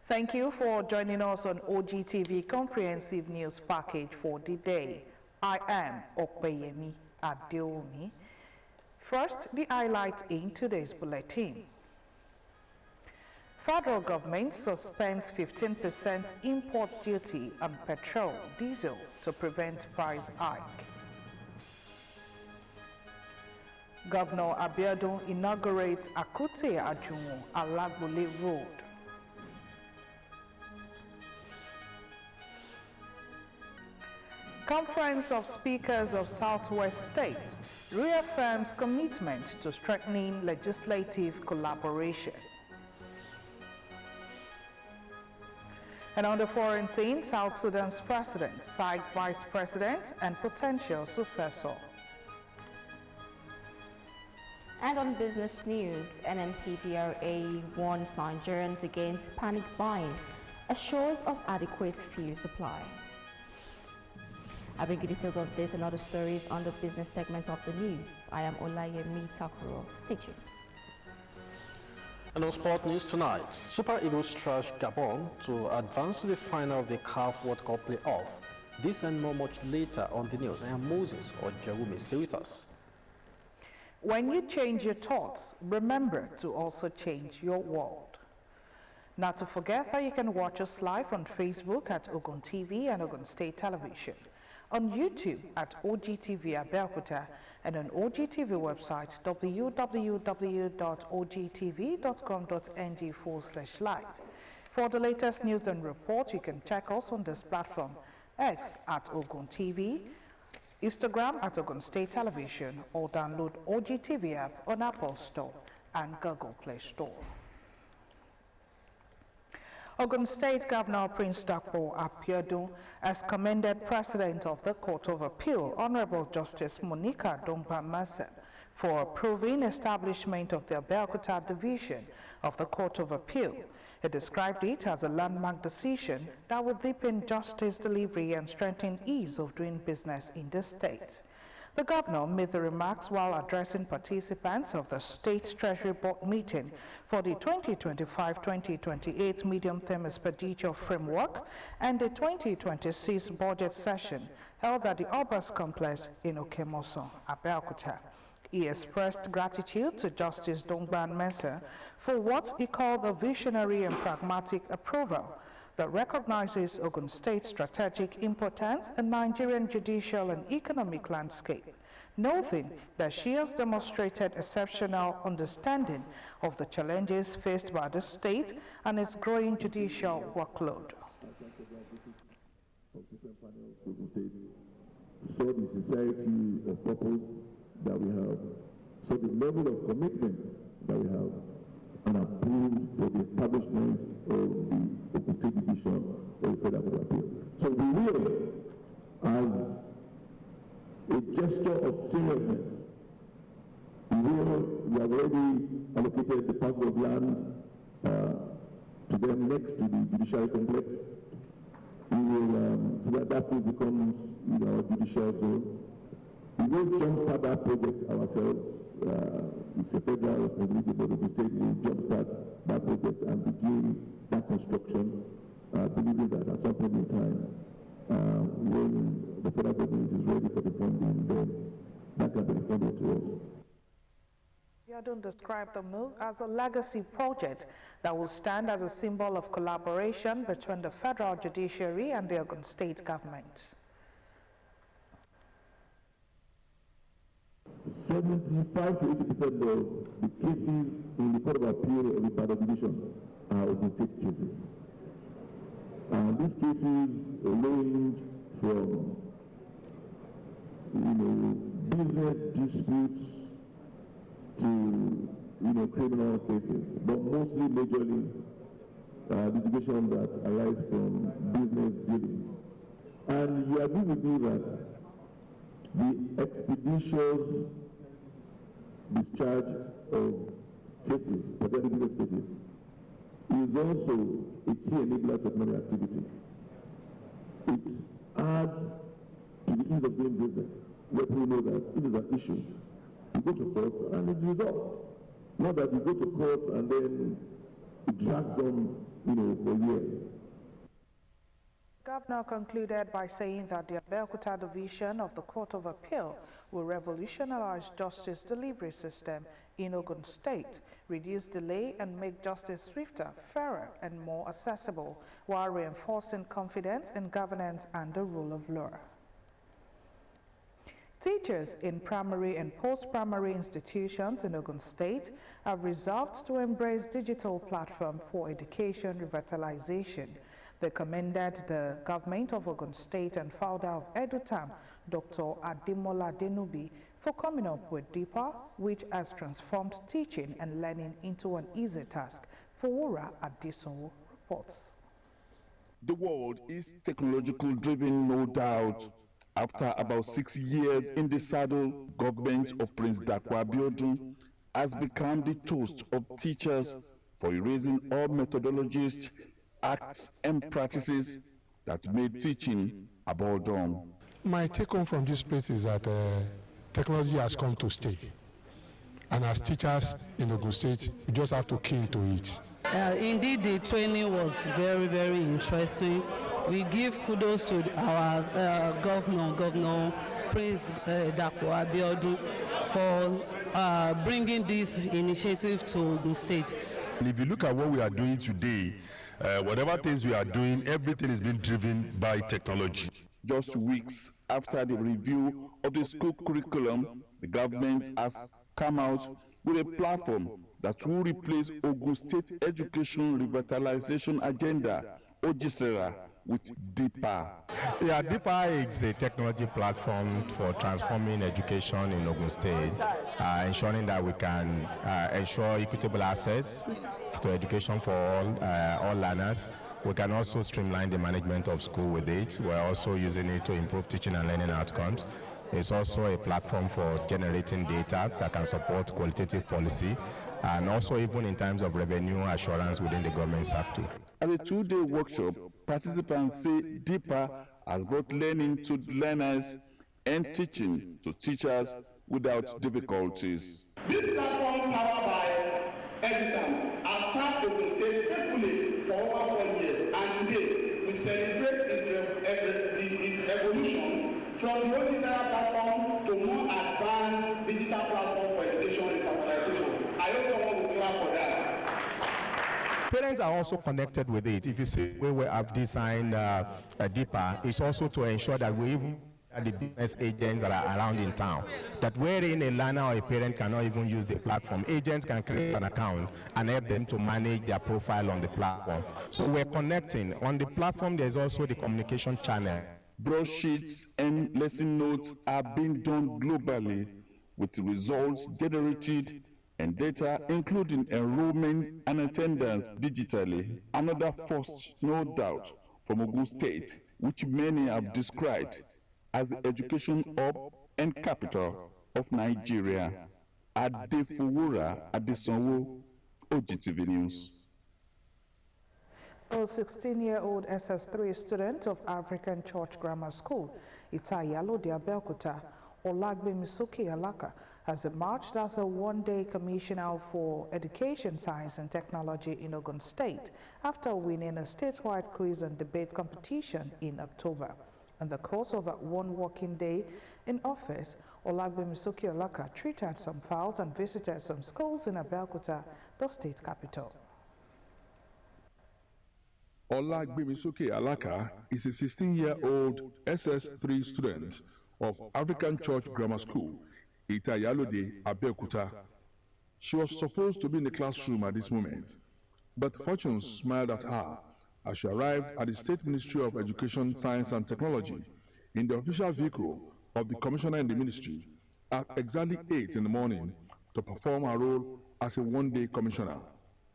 Thank you for joining us on Ogtv Comprehensive News Package for the day. I am Okpeyemi Adeomi. First, the highlights in today's bulletin. Federal government suspends 15% import duty on petrol, diesel to prevent price hike. Governor Abiodun inaugurates Akute Ajunwo Alagbole Road. Conference of Speakers of Southwest States reaffirms commitment to strengthening legislative collaboration. And on the foreign scene, South Sudan's president signed vice president and potential successor. And on business news, NMPDRA warns Nigerians against panic buying, assures of adequate fuel supply. I bring you details of this and other stories on the business segment of the news. I am Olayemi Takuro. Stay tuned. And on sport news tonight, Super Eagles trash Gabon to advance to the final of the CAF World Cup playoff. This and more much later on the news. I am Moses or Jerumi. Stay with us. When you change your thoughts, remember to also change your world. Not to forget that you can watch us live on Facebook at Ogtv and Ogun State Television, on YouTube at Ogtv Abeokuta, and on Ogtv website www.ogtv.com.ng/live. For the latest news and reports, you can check us on this platform, X at Ogun TV, Instagram at Ogun State Television, or download Ogtv app on Apple Store and Google Play Store. Ogun State Governor Prince Dapo Abiodun has commended President of the Court of Appeal, Honorable Justice Monica Dongban-Mensah, for approving establishment of the Abeokuta Division of the Court of Appeal. He described it as a landmark decision that will deepen justice delivery and strengthen ease of doing business in the state. The governor made the remarks while addressing participants of the State Treasury Board meeting for the 2025-2028 medium-term expenditure framework and the 2026 budget session held at the Obas Complex in Okemoso, Abeokuta. He expressed gratitude to Justice Dongban-Mensah for what he called a visionary and pragmatic approval that recognizes Ogun State's strategic importance in Nigerian judicial and economic landscape, noting that she has demonstrated exceptional understanding of the challenges faced by the state and its growing judicial workload. So the sincerity of purpose that we have, so the level of commitment that we have, and approved for the establishment of the Ogtv Division of the Federal Court of Appeal. So we will, as a gesture of seriousness, we have already allocated the parcel of land to them next to the judiciary complex. We will, so that place becomes our judicial zone. We will jumpstart that project ourselves. It's a federal responsibility, but the state will jumpstart that project and begin that construction, believing that at some point in time, when the federal government is ready for the funding, then that can be funded to us. Abiodun described the move as a legacy project that will stand as a symbol of collaboration between the federal judiciary and the Ogun State government. 75 to 80% of the cases in the Court of Appeal of the Federal Division are Ogun State cases. And these cases range from, business disputes to, criminal cases, but mostly majorly litigation that arise from business dealings. And you agree with me that the expeditious discharge of cases, particularly business cases, is also a key enabler to economic activity. It adds to the ease of doing business, where people know that it is an issue. You go to court and it's resolved. Not that you go to court and then it drags on for years. Governor concluded by saying that the Abeokuta division of the Court of Appeal will revolutionize justice delivery system in Ogun State, reduce delay and make justice swifter, fairer and more accessible, while reinforcing confidence in governance and the rule of law. Teachers in primary and post-primary institutions in Ogun State have resolved to embrace digital platform for education revitalization. They commended the government of Ogun State and founder of EduTam, Dr. Ademola Denubi, for coming up with DIPA, which has transformed teaching and learning into an easy task. Fowora Adesonwo reports. The world is technological driven, no doubt. After about 6 years in the saddle, government of Prince Dakwa Abiodun has become the toast of teachers for erasing all methodologies, acts and practices that made teaching a boredom. My take home from this place is that technology has come to stay. And as teachers in Ogun State, we just have to key into it. Indeed, the training was very, very interesting. We give kudos to our Governor Prince Dakwa Abiodun for bringing this initiative to Ogun State. And if you look at what we are doing today, whatever things we are doing, everything is being driven by technology. Just weeks after the review of the school curriculum, the government has come out with a platform that will replace Ogun State Education Revitalization Agenda, OGSERA, with DIPA. Yeah, DIPA is a technology platform for transforming education in Ogun State, ensuring that we can ensure equitable access to education for all learners. We can also streamline the management of school with it. We're also using it to improve teaching and learning outcomes. It's also a platform for generating data that can support qualitative policy, and also even in terms of revenue assurance within the government sector. At a 2-day workshop, participants say DIPA has brought learning to learners and teaching to teachers without difficulties. This platform powered by EduTam has served Ogun State faithfully for over 4 years, and today we celebrate its evolution from the OGSERA platform to more advanced digital platform for education revitalization. I hope someone will clap for that. Parents are also connected with it. If you see where we have designed DIPA, it's also to ensure that we even the business agents that are around in town, that wherein a learner or a parent cannot even use the platform, agents can create an account and help them to manage their profile on the platform. So we're connecting. On the platform, there's also the communication channel. Broadsheets and lesson notes are being done globally, with results generated and data including enrollment and attendance digitally. Another first, no doubt, from Ogun State, which many have described as the education hub and capital of Nigeria. Fowora Adesonwo, Ogtv News. A 16-year-old SS3 student of African Church Grammar School, Itayalo de Abeokuta, Olagbemisoke Alaka, has emerged as a one-day commissioner for Education, Science and Technology in Ogun State after winning a statewide quiz and debate competition in October. In the course of one working day in office, Olagbemisoke Alaka treated some files and visited some schools in Abeokuta, the state capital. Olagbemisoke Alaka is a 16-year-old SS3 student of African Church Grammar School, Itayalode, Abeokuta. She was supposed to be in the classroom at this moment, but fortune smiled at her as she arrived at the State Ministry of Education, Science and Technology in the official vehicle of the Commissioner in the Ministry at exactly 8 in the morning to perform her role as a one-day commissioner.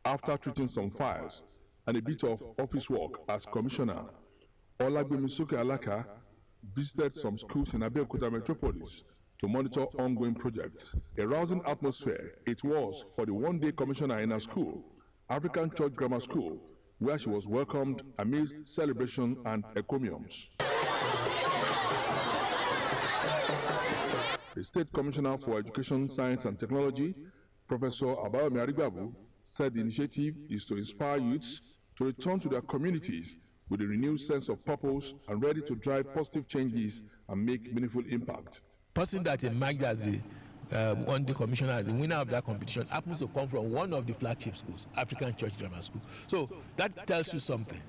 After treating some files and a bit of office work as commissioner, Olagbemisoke Alaka visited some schools in Abeokuta metropolis to monitor ongoing projects. A rousing atmosphere it was for the one-day commissioner in her school, African Church Grammar School, where she was welcomed amidst celebration and encomiums. The State Commissioner for Education, Science and Technology, Professor Abayomi Arigbabu, said the initiative is to inspire youths to return to their communities with a renewed sense of purpose and ready to drive positive changes and make meaningful impact. Person that emerged as the one-day commissioner, as the winner of that competition, happens to come from one of the flagship schools, African Church Grammar School. So that tells you something.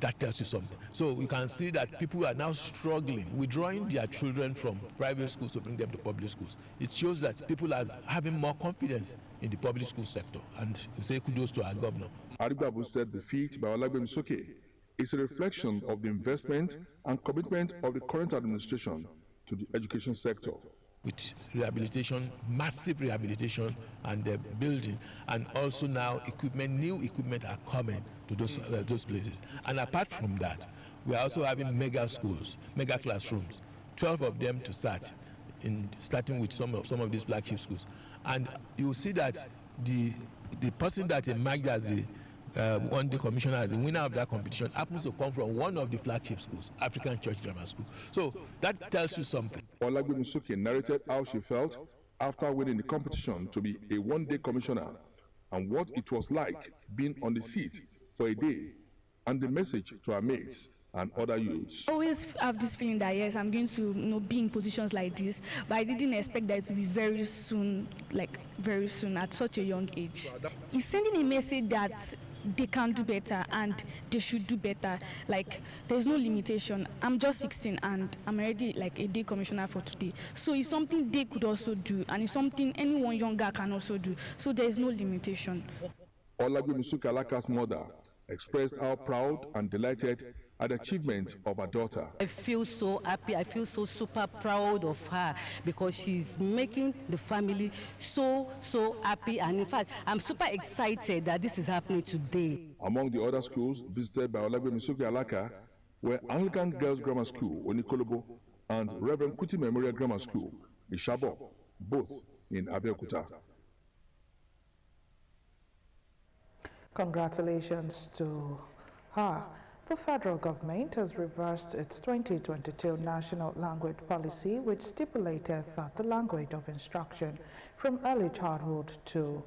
That tells you something. So you can see that people are now struggling, withdrawing their children from private schools to bring them to public schools. It shows that people are having more confidence in the public school sector, and we say kudos to our governor. Adigbabu said the feat by Olagbemi Soke is a reflection of the investment and commitment of the current administration to the education sector. With rehabilitation, massive rehabilitation and building, and also now equipment, new equipment are coming to those places. And apart from that, we are also having mega schools, mega classrooms, 12 of them to start, starting with some of these flagship schools. And you will see that the person that emerged as the one-day commissioner, the winner of that competition, happens to come from one of the flagship schools, African Church Grammar School. So that tells you something. Olagbemi Soke narrated how she felt after winning the competition to be a one-day commissioner and what it was like being on the seat for a day, and the message to her mates and other youths. I always have this feeling that yes, I'm going to be in positions like this, but I didn't expect that it would be very soon, at such a young age. It's sending a message that they can do better and they should do better. Like, there's no limitation. I'm just 16 and I'm already like a day commissioner for today. So it's something they could also do, and it's something anyone younger can also do. So there's no limitation. Olagbemi Soke Alaka's mother expressed how proud and delighted at the achievement of her daughter. I feel so happy. I feel so super proud of her because she's making the family so happy. And in fact, I'm super excited that this is happening today. Among the other schools visited by Olagbemi Soke Alaka were Anglican Girls Grammar School, Onikolobo, and Reverend Kuti Memorial Grammar School, Ishabo, both in Abeokuta. Congratulations to her. The federal government has reversed its 2022 national language policy, which stipulated that the language of instruction from early childhood to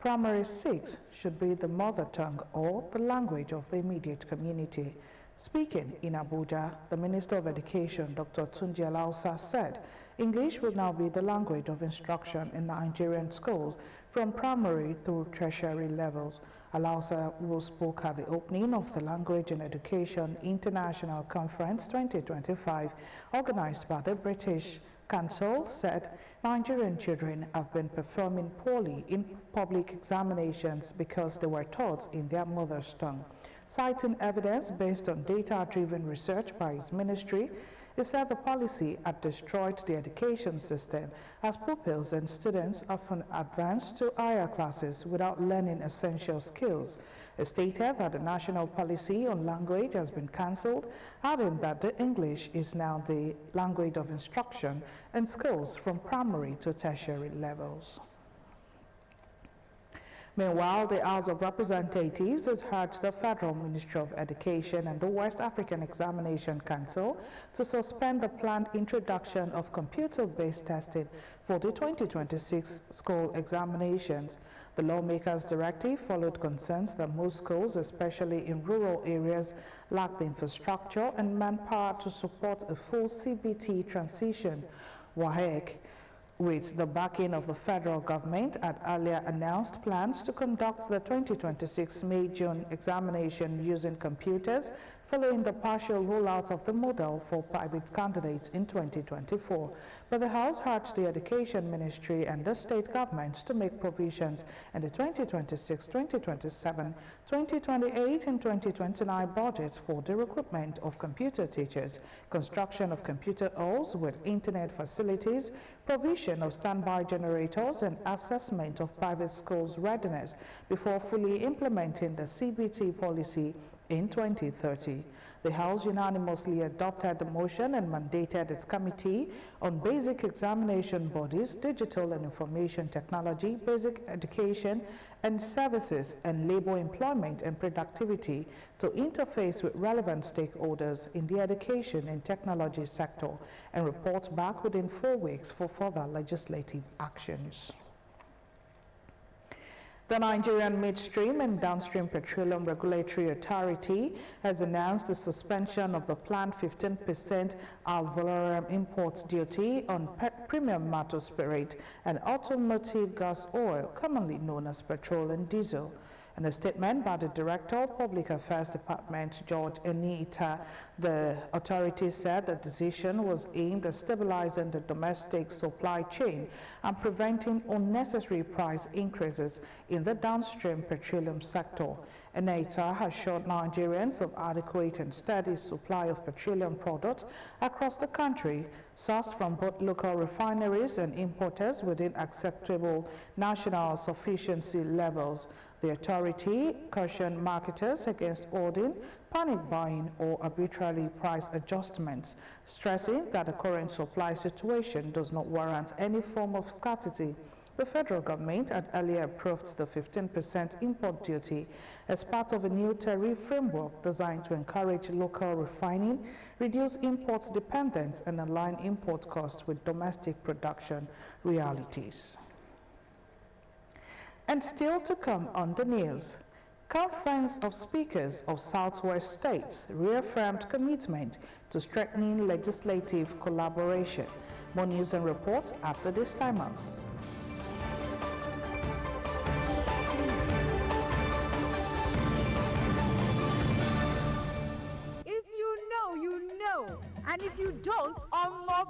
primary 6 should be the mother tongue or the language of the immediate community. Speaking in Abuja, the Minister of Education, Dr. Tunji Alausa, said English will now be the language of instruction in Nigerian schools from primary through tertiary levels. Alausa, who spoke at the opening of the Language and Education International Conference 2025, organized by the British Council, said Nigerian children have been performing poorly in public examinations because they were taught in their mother's tongue. Citing evidence based on data-driven research by his ministry, he said the policy had destroyed the education system as pupils and students often advance to higher classes without learning essential skills. He stated that the national policy on language has been cancelled, adding that the English is now the language of instruction in schools from primary to tertiary levels. Meanwhile, the House of Representatives has urged the Federal Ministry of Education and the West African Examination Council to suspend the planned introduction of computer-based testing for the 2026 school examinations. The lawmakers' directive followed concerns that most schools, especially in rural areas, lack the infrastructure and manpower to support a full CBT transition. WAEC, with the backing of the federal government, had earlier announced plans to conduct the 2026 May-June examination using computers, following the partial rollout of the model for private candidates in 2024. But the House urged the Education Ministry and the state governments to make provisions in the 2026, 2027, 2028 and 2029 budgets for the recruitment of computer teachers, construction of computer halls with internet facilities, provision of standby generators, and assessment of private schools' readiness before fully implementing the CBT policy in 2030. The House unanimously adopted the motion and mandated its Committee on Basic Examination Bodies, Digital and Information Technology, Basic Education and Services, and Labor Employment and Productivity to interface with relevant stakeholders in the education and technology sector and report back within 4 weeks for further legislative actions. The Nigerian Midstream and Downstream Petroleum Regulatory Authority has announced the suspension of the planned 15% ad valorem import duty on premium mato spirit and automotive gas oil, commonly known as petrol and diesel. In a statement by the Director of Public Affairs Department, George Enita, the authority said the decision was aimed at stabilizing the domestic supply chain and preventing unnecessary price increases in the downstream petroleum sector. Enita assured Nigerians of adequate and steady supply of petroleum products across the country, sourced from both local refineries and importers within acceptable national sufficiency levels. The authority cautioned marketers against ordering, panic buying or arbitrary price adjustments, stressing that the current supply situation does not warrant any form of scarcity. The federal government had earlier approved the 15% import duty as part of a new tariff framework designed to encourage local refining, reduce import dependence and align import costs with domestic production realities. And still to come on the news, Conference of Speakers of Southwest States reaffirmed commitment to strengthening legislative collaboration. More news and reports after this time out. If you know, you know. And if you don't,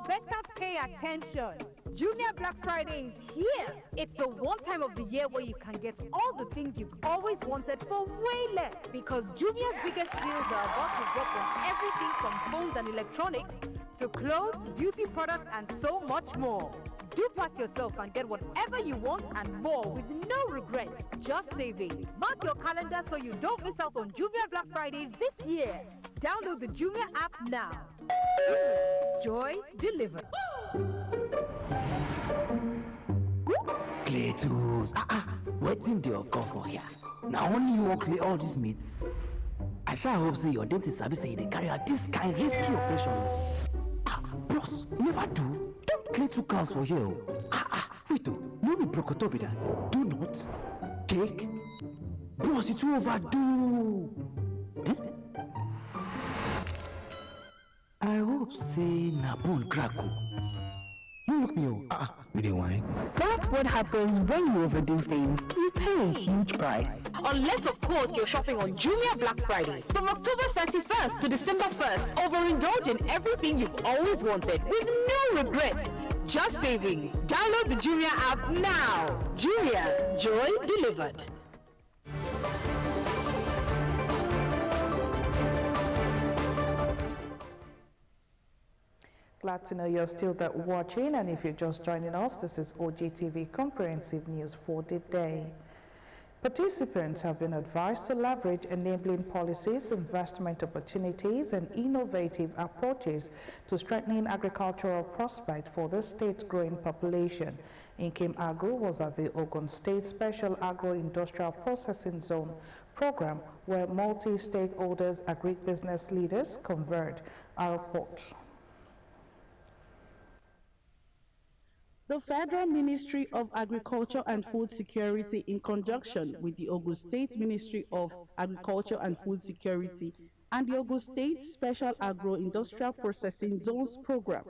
better pay attention. Junior Black Friday is here. It's the one time of the year where you can get all the things you've always wanted for way less. Because Junior's biggest deals are about to drop on everything from phones and electronics to clothes, beauty products, and so much more. Do pass yourself and get whatever you want and more with no regret. Just savings. Mark your calendar so you don't miss out on Junior Black Friday this year. Download the Junior app now. Joy delivered. Cletus, what's in the occur for here? Now only you will clear all these meats. I shall hope say your dentist sabi say they carry out this kind risky operation. Bros, never do. Don't clear 2 cows for here. Wait, no be brocoto be that. Do not. Cake. Bros, it's overdo. I hope say na bone crack. You look me really wine. That's what happens when you overdo things. You pay a huge price. Unless, of course, you're shopping on Jumia Black Friday. From October 31st to December 1st, overindulge in everything you've always wanted with no regrets. Just savings. Download the Jumia app now. Jumia, joy delivered. Glad to know you're still there watching, and if you're just joining us, this is Ogtv Comprehensive News for the day. Participants have been advised to leverage enabling policies, investment opportunities, and innovative approaches to strengthening agricultural prospects for the state's growing population. Nkem Agu was at the Ogun State Special Agro-Industrial Processing Zone program where multi-stakeholders, agribusiness leaders converged. Our report. The Federal Ministry of Agriculture and Food Security, in conjunction with the Ogun State Ministry of Agriculture and Food Security and the Ogun State Special Agro-Industrial Processing Zones Program,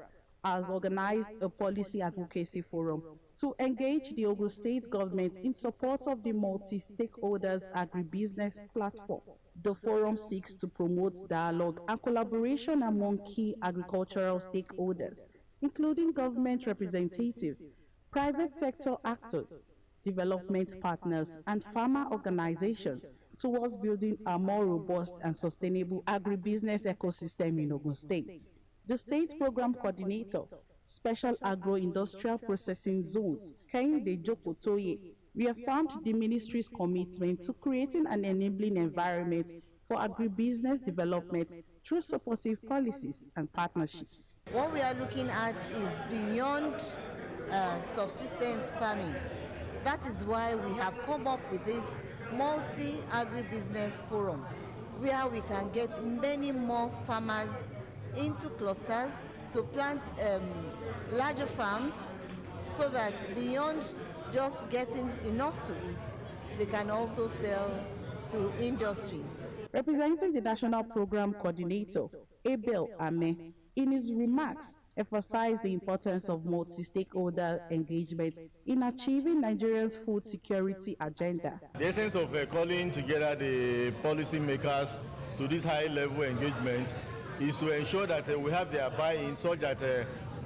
has organized a policy advocacy forum to engage the Ogun State government in support of the multi-stakeholders agribusiness platform. The forum seeks to promote dialogue and collaboration among key agricultural stakeholders, including government representatives, private sector actors, development partners, and farmer organizations towards building a more robust and sustainable agribusiness ecosystem in Ogun State. The state program coordinator, Special Agro-Industrial Processing Zones, Kehinde Jokotoye, reaffirmed the ministry's commitment to creating an enabling environment for agribusiness development through supportive policies and partnerships. What we are looking at is beyond subsistence farming. That is why we have come up with this multi-agribusiness forum, where we can get many more farmers into clusters to plant larger farms, so that beyond just getting enough to eat, they can also sell to industries. Representing the National Program Coordinator, Abel Ame, in his remarks, emphasized the importance of multi-stakeholder engagement in achieving Nigeria's food security agenda. The essence of calling together the policymakers to this high-level engagement is to ensure that we have their buy-in such that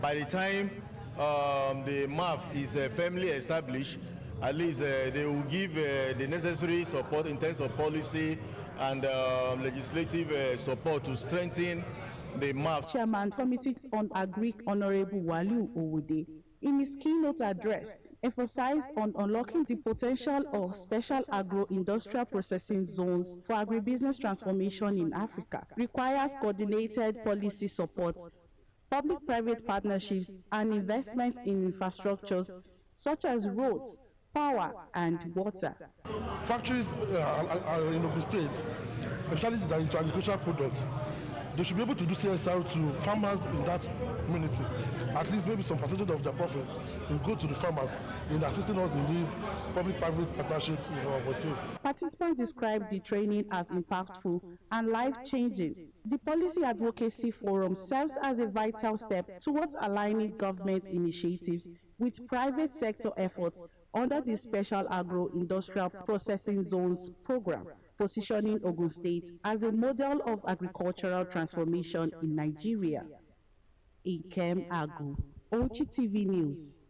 by the time the MAF is firmly established, at least they will give the necessary support in terms of policy and legislative support to strengthen the MAF. Chairman Committee on Agri, Honorable Waliu Owode, in his keynote address, emphasized on unlocking the potential of special agro-industrial processing zones for agribusiness transformation in Africa requires coordinated policy support, public-private partnerships, and investment in infrastructures such as roads, power, and water. Factories are in Ogun State, especially that into agricultural products. They should be able to do CSR to farmers in that community. At least maybe some percentage of their profit will go to the farmers in assisting us in this public-private partnership. Participants described the training as impactful and life-changing. The Policy Advocacy Forum serves as a vital step towards aligning government initiatives with private sector efforts under the Special Agro-Industrial Processing Zones program, positioning Ogun State as a model of agricultural transformation in Nigeria. Ikem Agu, Ogtv News.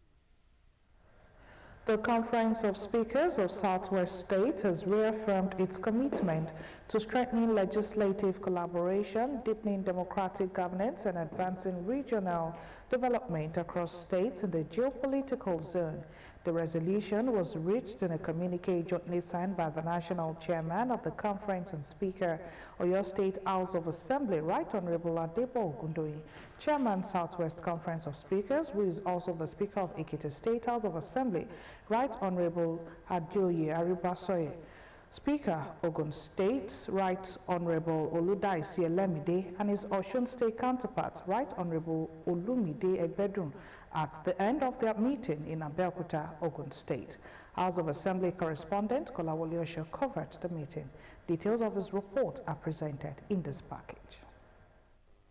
The Conference of Speakers of Southwest States has reaffirmed its commitment to strengthening legislative collaboration, deepening democratic governance, and advancing regional development across states in the geopolitical zone. The resolution was reached in a communique jointly signed by the National Chairman of the Conference and Speaker, Oyo State House of Assembly, Right Honorable Adebo Ogundoyi, Chairman, Southwest Conference of Speakers, who is also the Speaker of Ekiti State House of Assembly, Right Honorable Adeoye Aribasoye, Speaker, Ogun State, Right Honorable Oludaisi Elemide, and his Osun State counterpart, Right Honorable Olumide Egbedun, at the end of their meeting in Abeokuta, Ogun State. House of Assembly correspondent Kolawole Osho covered the meeting. Details of his report are presented in this package.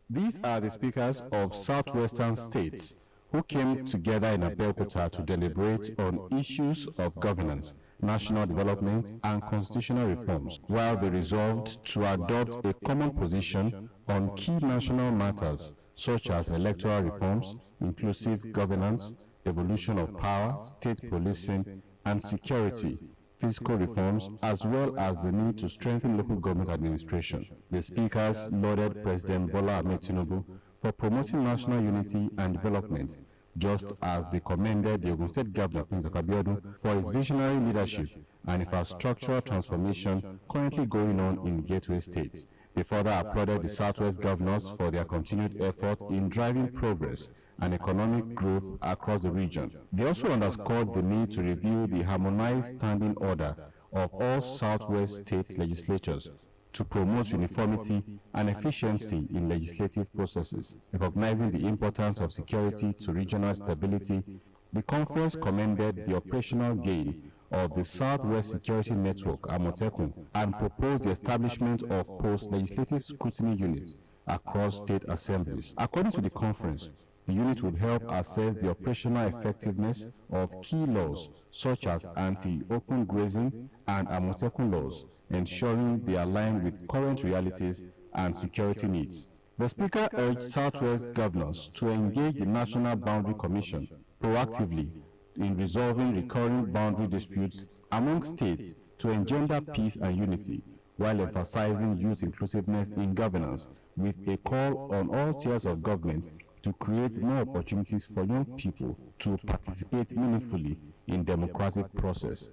These are the speakers of southwestern states who came together in Abeokuta to deliberate on issues of governance, national development, and constitutional reforms, while they resolved to adopt a common position on key national matters such as electoral reforms, inclusive governance, evolution of power, state policing, and security, fiscal reforms, as well as the need to strengthen local government administration. The speakers lauded President Bola Ahmed Tinubu for promoting national unity and development, just as they commended the Ogun State Governor, Prince Abiodun, for his visionary leadership and infrastructural transformation currently going on in gateway states. They further applauded the Southwest governors for their continued effort in driving progress and economic growth across the region. They also underscored the need to review the harmonized standing order of all Southwest state legislatures to promote uniformity and efficiency in legislative processes. Recognizing the importance of security to regional stability, the conference commended the operational gain of the Southwest Security Network, Amotekun, and proposed the establishment of post-legislative scrutiny units across state assemblies. According to the conference, the unit would help assess the operational effectiveness of key laws such as anti-open grazing and Amotekun laws, ensuring they align with current realities and security needs. The Speaker urged Southwest governors to engage the National Boundary Commission proactively in resolving recurring boundary disputes among states to engender peace and unity, while emphasizing youth inclusiveness in governance, with a call on all tiers of government to create more opportunities for young people to participate meaningfully in democratic process.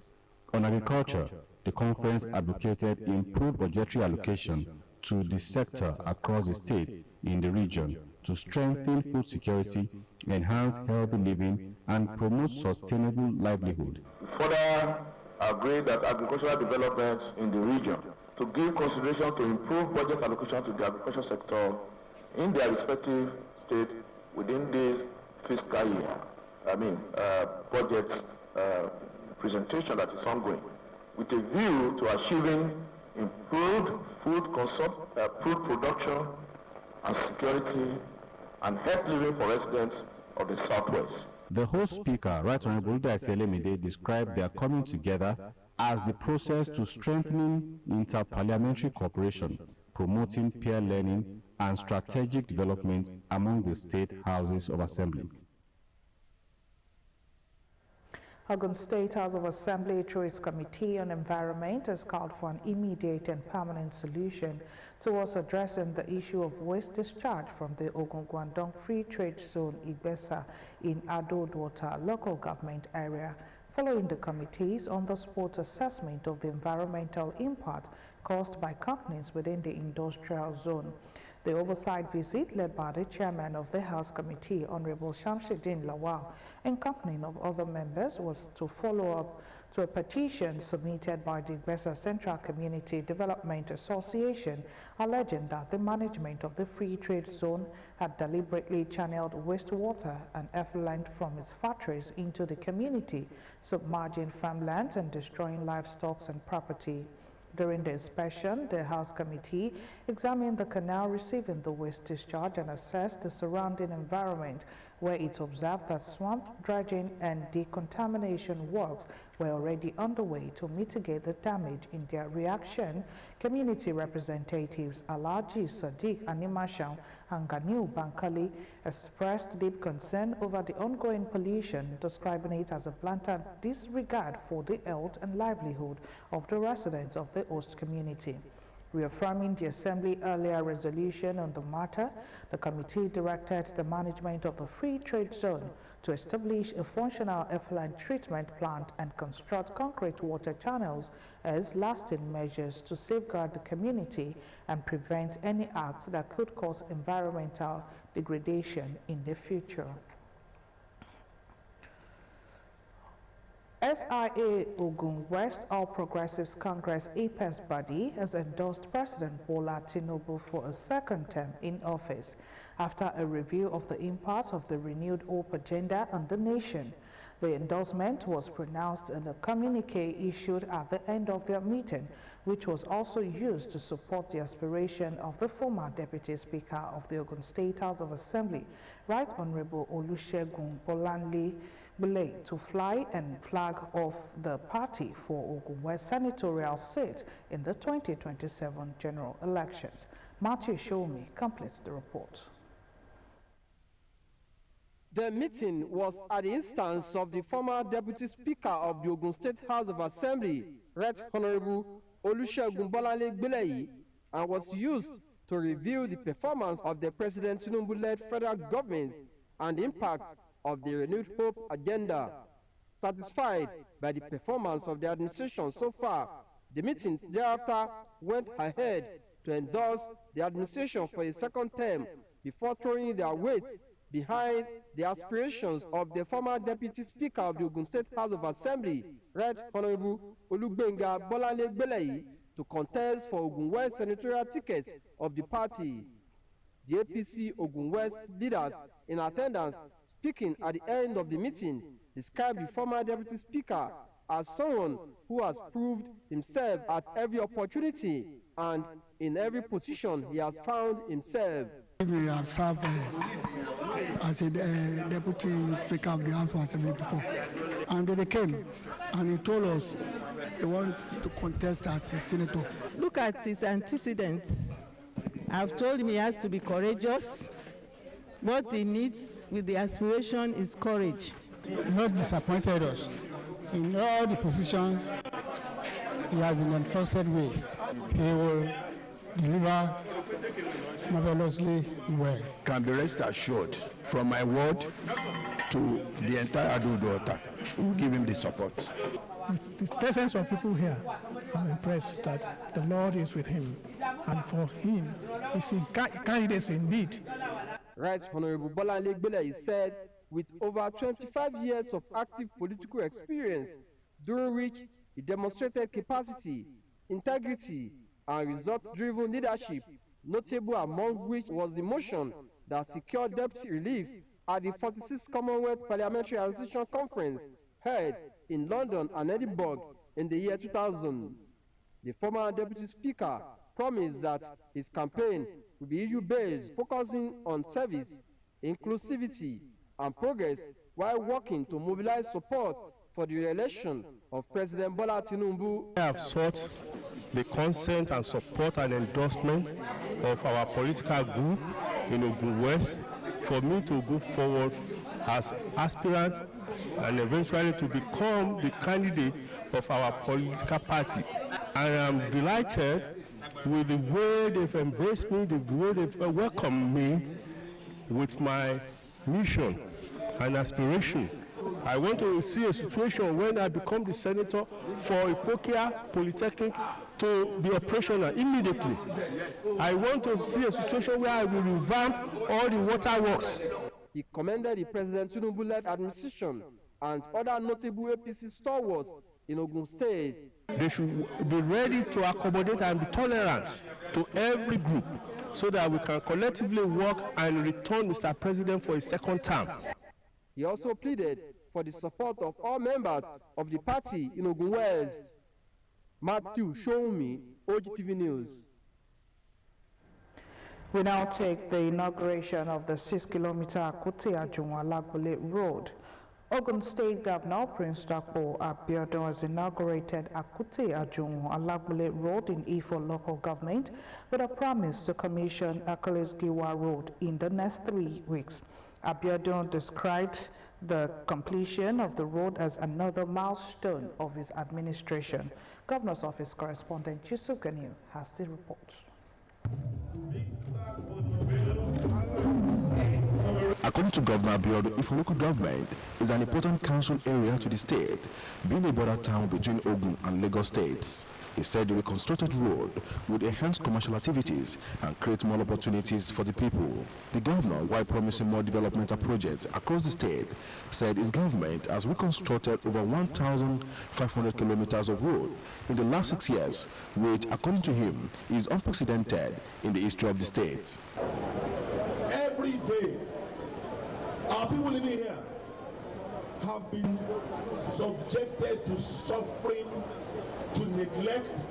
On agriculture, the conference advocated improved budgetary allocation to the sector across the state in the region to strengthen food security, enhance healthy living, and promote sustainable livelihood. Further agreed that agricultural development in the region to give consideration to improve budget allocation to the agriculture sector in their respective state within this fiscal year. Budget presentation that is ongoing with a view to achieving improved food production and security and health living for residents of the Southwest. The host speaker, Right Honorable Udaisi Elemide, described their coming together as the process to strengthening interparliamentary cooperation, promoting peer learning, and strategic development among the state houses of assembly. Ogun State House of Assembly, through its Committee on Environment, has called for an immediate and permanent solution towards addressing the issue of waste discharge from the Ogun-Guandong Free Trade Zone Igbesa in Ado-Dwota local government area, following the committee's on-the-spot assessment of the environmental impact caused by companies within the industrial zone. The oversight visit, led by the chairman of the House Committee, Honorable Shamsuddin Lawal, and accompanying of other members, was to follow up to a petition submitted by the Igbesa Central Community Development Association, alleging that the management of the Free Trade Zone had deliberately channeled wastewater and effluent from its factories into the community, submerging farmlands and destroying livestock and property. During the inspection, the House Committee examined the canal receiving the waste discharge and assessed the surrounding environment, where it observed that swamp dredging and decontamination works were already underway to mitigate the damage. In their reaction, community representatives Alaji Sadiq Animasham and Ganiu Bankali expressed deep concern over the ongoing pollution, describing it as a blatant disregard for the health and livelihood of the residents of the host community. Reaffirming the Assembly earlier resolution on the matter, the committee directed the management of the Free Trade Zone to establish a functional effluent treatment plant and construct concrete water channels as lasting measures to safeguard the community and prevent any acts that could cause environmental degradation in the future. SIA Ogun West All Progressives Congress APES body has endorsed President Bola Tinubu for a second term in office after a review of the impact of the renewed Hope agenda on the nation. The endorsement was pronounced in a communique issued at the end of their meeting, which was also used to support the aspiration of the former Deputy Speaker of the Ogun State House of Assembly, Right Honorable Olusegun Bolanle to fly and flag off the party for Ogun West senatorial seat in the 2027 general elections. Matthew Shomi completes the report. The meeting was at the instance of the former Deputy Speaker of the Ogun State House of Assembly, Right Honorable Olusegun Bolanle, and was used to review the performance of the President Tinubu-led federal government and the impact of the renewed Hope agenda. Satisfied by the performance of the administration so far, the meeting thereafter went ahead to endorse the administration for a second term before throwing their weight behind the aspirations of the former Deputy Speaker of the Ogun State House of Assembly, Right Honorable Olugbenga Bolanle, to contest for Ogun West senatorial ticket of the party. The APC Ogun West leaders in attendance speaking at the end of the meeting described the former Deputy Speaker as someone who has proved himself at every opportunity and in every position he has found himself. We have served as a Deputy Speaker of the House of Assembly before, and they came and he told us they want to contest as a senator. Look at his antecedents. I've told him he has to be courageous. What he needs with the aspiration is courage. Not disappointed us. In all the positions he has been entrusted with, he will deliver marvelously well. Can be rest assured from my word to the entire Ado-Dwota, we will give him the support. With the presence of people here, I'm impressed that the Lord is with him, and for him, he's a candidate indeed. Right Honorable Bolanle said, with over 25 years of active political experience, during which he demonstrated capacity, integrity, and result-driven leadership, notable among which was the motion that secured debt relief at the 46th Commonwealth Parliamentary Association Conference held in London and Edinburgh in the year 2000. The former Deputy Speaker promised that his campaign will be issue-based, focusing on service, inclusivity, and progress while working to mobilize support for the re-election of President Bola Tinubu. I have sought the consent and support and endorsement of our political group in Ogun West for me to go forward as aspirant and eventually to become the candidate of our political party. And I'm delighted with the way they've embraced me, the way they've welcomed me with my mission and aspiration. I want to see a situation when I become the senator for Ipokia Polytechnic to be operational immediately. I want to see a situation where I will revamp all the waterworks. He commended the President Tinubu-led administration and other notable APC stalwarts in Ogun State. They should be ready to accommodate and be tolerant to every group so that we can collectively work and return Mr. President for a second term. He also pleaded for the support of all members of the party in Ogun West. Matthew Shoumi, Ogtv News. We now take the inauguration of the 6-kilometer Akute-Ajunwa-Alagbole Road. Ogun State Governor Prince Dapo Abiodun has inaugurated Akute-Ajunwa-Alagbole Road in Ifo local government with a promise to commission Akilis-Giwa Road in the next 3 weeks. Abiodun describes the completion of the road as another milestone of his administration. Governor's Office correspondent Yusuf Ganiu has the report. According to Governor Abiodun, Ifo local government is an important council area to the state, being a border town between Ogun and Lagos states. He said the reconstructed road would enhance commercial activities and create more opportunities for the people. The governor, while promising more developmental projects across the state, said his government has reconstructed over 1,500 kilometers of road in the last 6 years, which, according to him, is unprecedented in the history of the state. Every day, our people living here have been subjected to suffering, to neglect,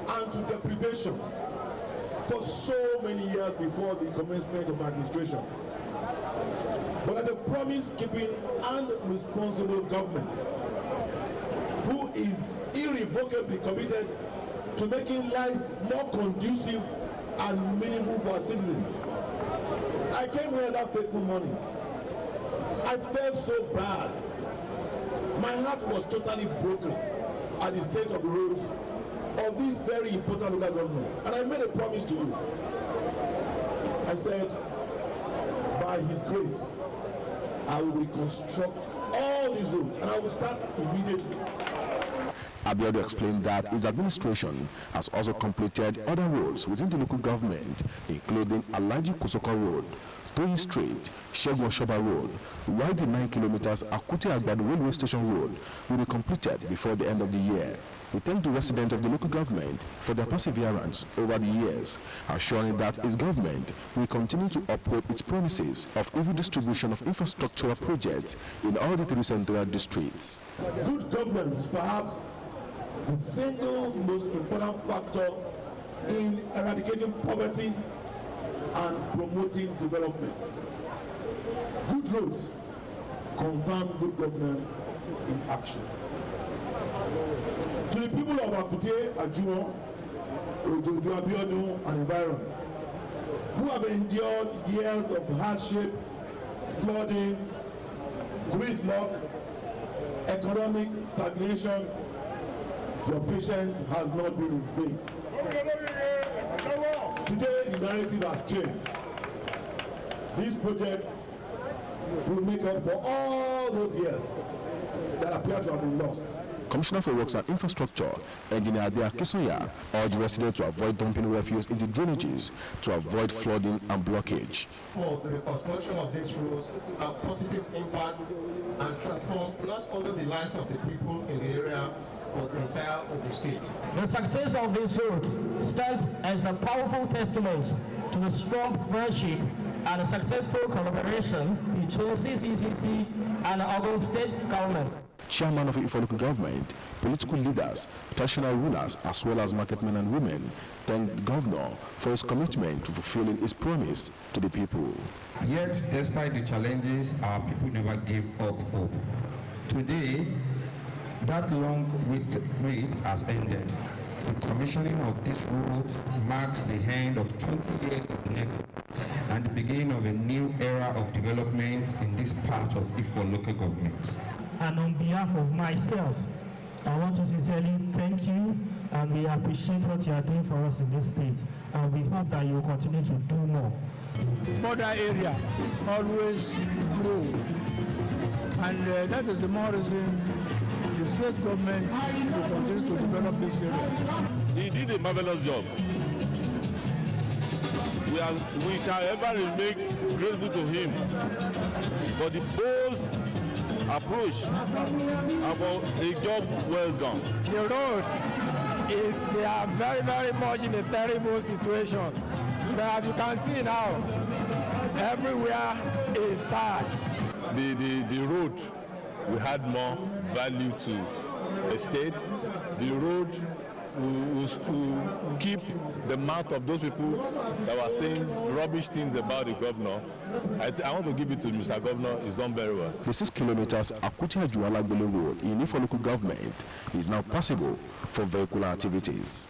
and to deprivation for so many years before the commencement of administration. But as a promise-keeping and responsible government who is irrevocably committed to making life more conducive and meaningful for our citizens, I came here that fateful morning. I felt so bad. My heart was totally broken at the state of the roads of this very important local government. And I made a promise to you. I said, by His grace, I will reconstruct all these roads, and I will start immediately. Abiodun explained that his administration has also completed other roads within the local government, including Alaji Kosoko Road, Toyin Street, Shegun Oshoba Road, while the 9 kilometers Akute-Agbado Railway Station Road will be completed before the end of the year. We thank the residents of the local government for their perseverance over the years, assuring that his government will continue to uphold its promises of even distribution of infrastructural projects in all the 3 central districts. Good governance is perhaps the single most important factor in eradicating poverty and promoting development. Good roads confirm good governance in action. To the people of Akute, Ajunwa, Ojojo, Abiodun, and environs, who have endured years of hardship, flooding, gridlock, economic stagnation, your patience has not been in vain. Today, the narrative has changed. These projects will make up for all those years that appear to have been lost. Commissioner for Works and Infrastructure, Engineer Adea Kisoya, urged residents to avoid dumping refuse into drainages to avoid flooding and blockage. For the reconstruction of these roads have positive impact and transform not only the lives of the people in the area, but the entire Ogun State. The success of this road stands as a powerful testament to the strong friendship and successful collaboration between CCCC and Ogun State government. Chairman of Ife local government, political leaders, traditional rulers, as well as marketmen and women, thanked the governor for his commitment to fulfilling his promise to the people. Yet, despite the challenges, our people never gave up hope. Today, that long wait has ended. The commissioning of these roads marks the end of 20 years of neglect and the beginning of a new era of development in this part of Ife local government. And on behalf of myself, I want to sincerely thank you, and we appreciate what you are doing for us in this state, and we hope that you will continue to do more. Border area always grow, and that is the more reason the state government will continue to develop this area. He did a marvelous job. We shall ever remain grateful to him for the bold approach about a job well done. The road they are very, very much in a terrible situation. But as you can see now, everywhere is bad. The road will add more value to the state. The road was to keep the mouth of those people that were saying rubbish things about the governor. I want to give it to Mr. Governor. He's done very well. The 6 kilometers Akutia-Jualagbele Road in Ife local government is now passable for vehicular activities.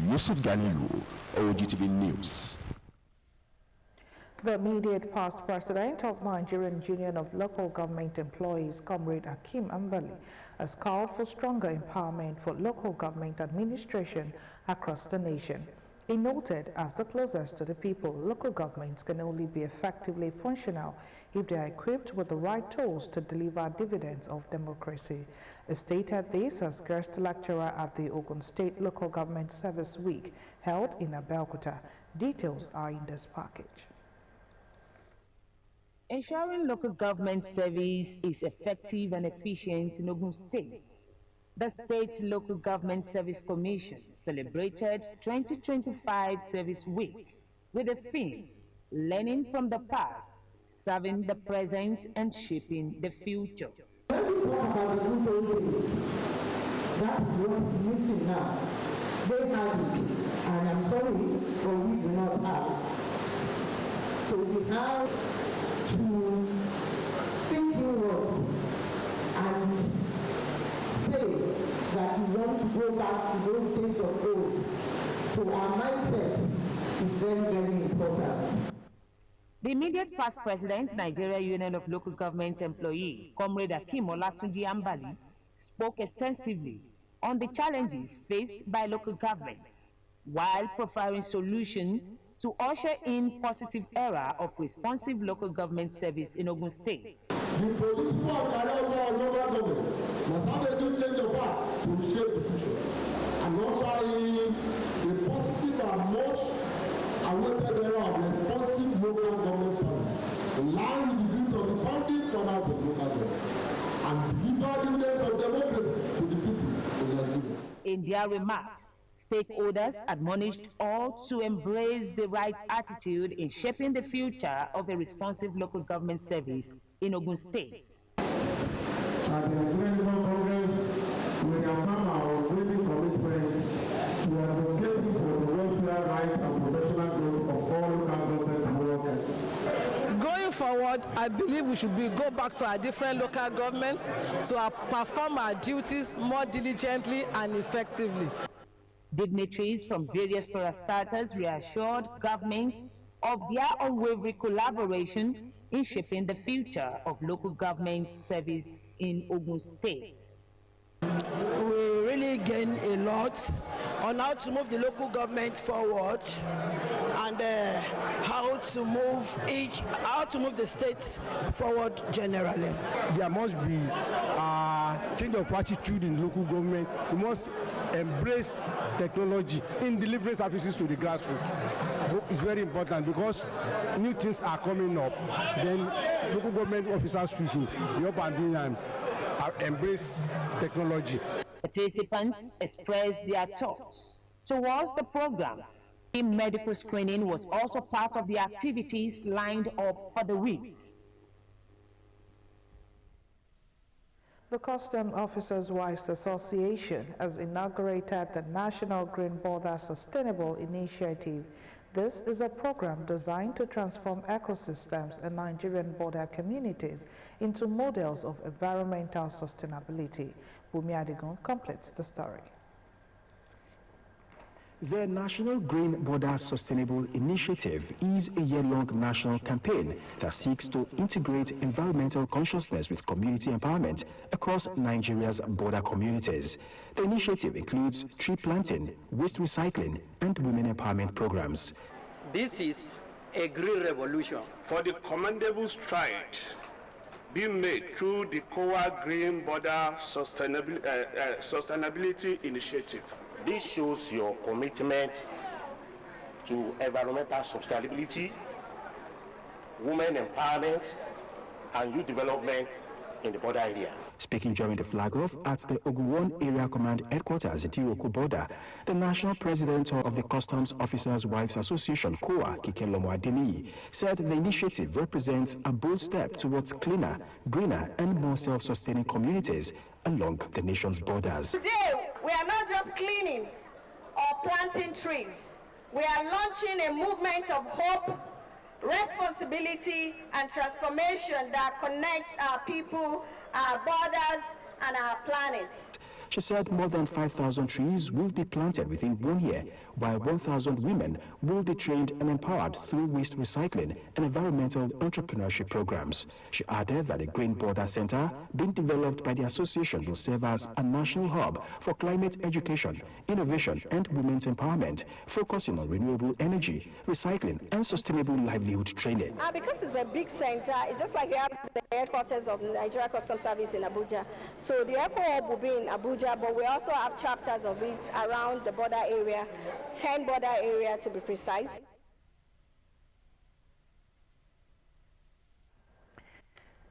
Yusuf Ganilu, Ogtv News. The immediate past president of Nigerian Union of Local Government Employees, Comrade Hakeem Ambali, has called for stronger empowerment for local government administration across the nation. He noted, as the closest to the people, local governments can only be effectively functional if they are equipped with the right tools to deliver dividends of democracy. He stated this as guest lecturer at the Ogun State Local Government Service Week held in Abeokuta. Details are in this package. Ensuring local government service is effective and efficient in Ogun State. The State Local Government Service Commission celebrated 2025 Service Week with the theme, Learning from the Past, Serving the Present and Shaping the Future. When we talk about the good old days, that is what is missing now. They have it, and I'm sorry, but we do not have. So we have to think inward and say that we want to go back to those days of old. So our mindset is very, very important. The immediate past president, Nigeria Union of Local Government Employees, Comrade Hakeem Olatunji Ambali, spoke extensively on the challenges faced by local governments, while providing solutions to usher in positive era of responsive local government service in Ogun State. The political career of local government must have a new change of heart to reshape the future and usher in a positive and much awaited era of responsive local government service in line with the views of the founding fathers of local government and deliver dividends of democracy to the people in Nigeria. In their remarks, stakeholders admonished all to embrace the right attitude in shaping the future of a responsive local government service in Ogun State. At the Nigerian Congress, we affirm our unwavering commitment to advocating for the welfare, right, and professional growth of all local government workers. Going forward, I believe we should go back to our different local governments to perform our duties more diligently and effectively. Dignitaries from various parastatals reassured government of their unwavering collaboration in shaping the future of local government service in Ogun State. We really gain a lot on how to move the local government forward and how to move the state forward generally. There must be a change of attitude in local government. We must embrace technology in delivering services to the grassroots. It's very important because new things are coming up. Then local government officers should be up and in and embrace technology. Participants expressed their thoughts towards the program. Medical screening was also part of the activities lined up for the week. The Custom Officers' Wives Association has inaugurated the National Green Border Sustainable Initiative. This is a program designed to transform ecosystems in Nigerian border communities into models of environmental sustainability. Bumi Adigun completes the story. The National Green Border Sustainable Initiative is a year-long national campaign that seeks to integrate environmental consciousness with community empowerment across Nigeria's border communities. The initiative includes tree planting, waste recycling, and women empowerment programs. This is a green revolution for the commendable stride being made through the COA Green Border Sustainability Initiative. This shows your commitment to environmental sustainability, women empowerment, and youth development in the border area. Speaking during the flag-off at the Ogun 1 Area Command Headquarters at Iroko border, the National President of the Customs Officers' Wives Association, COA, Kikelomo Adeniyi, said the initiative represents a bold step towards cleaner, greener, and more self-sustaining communities along the nation's borders. Today, we are not just cleaning or planting trees. We are launching a movement of hope, responsibility, and transformation that connects our people, our borders, and our planet. She said more than 5,000 trees will be planted within 1 year, while 1,000 women will be trained and empowered through waste recycling and environmental entrepreneurship programs. She added that a Green Border Center being developed by the association will serve as a national hub for climate education, innovation, and women's empowerment, focusing on renewable energy, recycling, and sustainable livelihood training. Because it's a big center, it's just like we have the headquarters of Nigeria Customs Service in Abuja. So the Eco Hub will be in Abuja, but we also have chapters of it around the border area, 10 border area to be precise.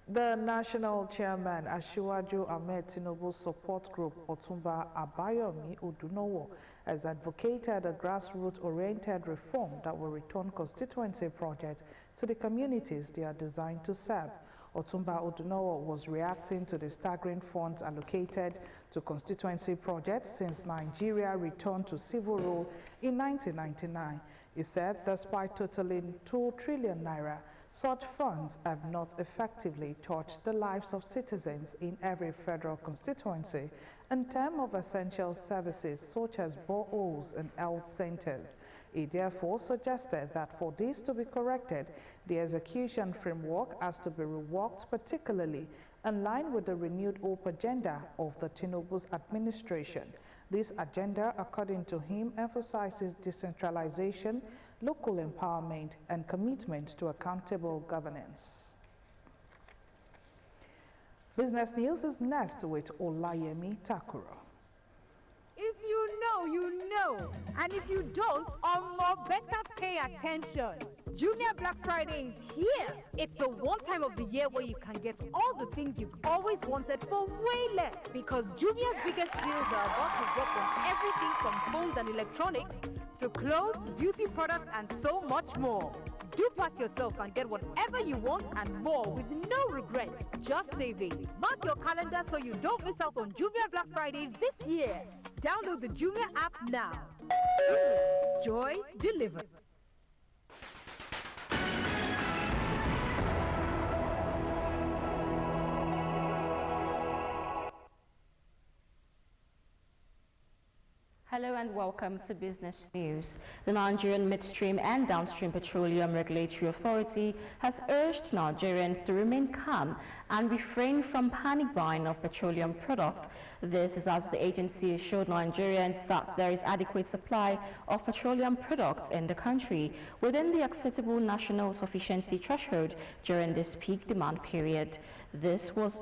The National Chairman, Asiwaju Ahmed Tinubu Support Group, Otumba Abayomi Odunowo, has advocated a grassroots-oriented reform that will return constituency projects to the communities they are designed to serve. Otumba Odunowo was reacting to the staggering funds allocated to constituency projects since Nigeria returned to civil rule in 1999. He said despite totaling 2 trillion naira, such funds have not effectively touched the lives of citizens in every federal constituency in terms of essential services such as boreholes and health centers. He therefore suggested that for this to be corrected, the execution framework has to be reworked, particularly in line with the renewed hope agenda of the Tinubu's administration. This agenda, according to him, emphasizes decentralization, local empowerment, and commitment to accountable governance. Business News is next with Olayemi Takuro. If you know, you know. And if you don't, better pay attention. Junior Black Friday is here. It's the one time of the year where you can get all the things you've always wanted for way less. Because Junior's biggest deals are about to drop on everything from phones and electronics to clothes, beauty products, and so much more. Do pass yourself and get whatever you want and more with no regret, just savings. Mark your calendar so you don't miss out on Junior Black Friday this year. Download the Junior app now. Joy delivered. Hello and welcome to Business News. The Nigerian Midstream and Downstream Petroleum Regulatory Authority has urged Nigerians to remain calm and refrain from panic buying of petroleum products. This is as the agency assured Nigerians that there is adequate supply of petroleum products in the country within the acceptable national sufficiency threshold during this peak demand period. This was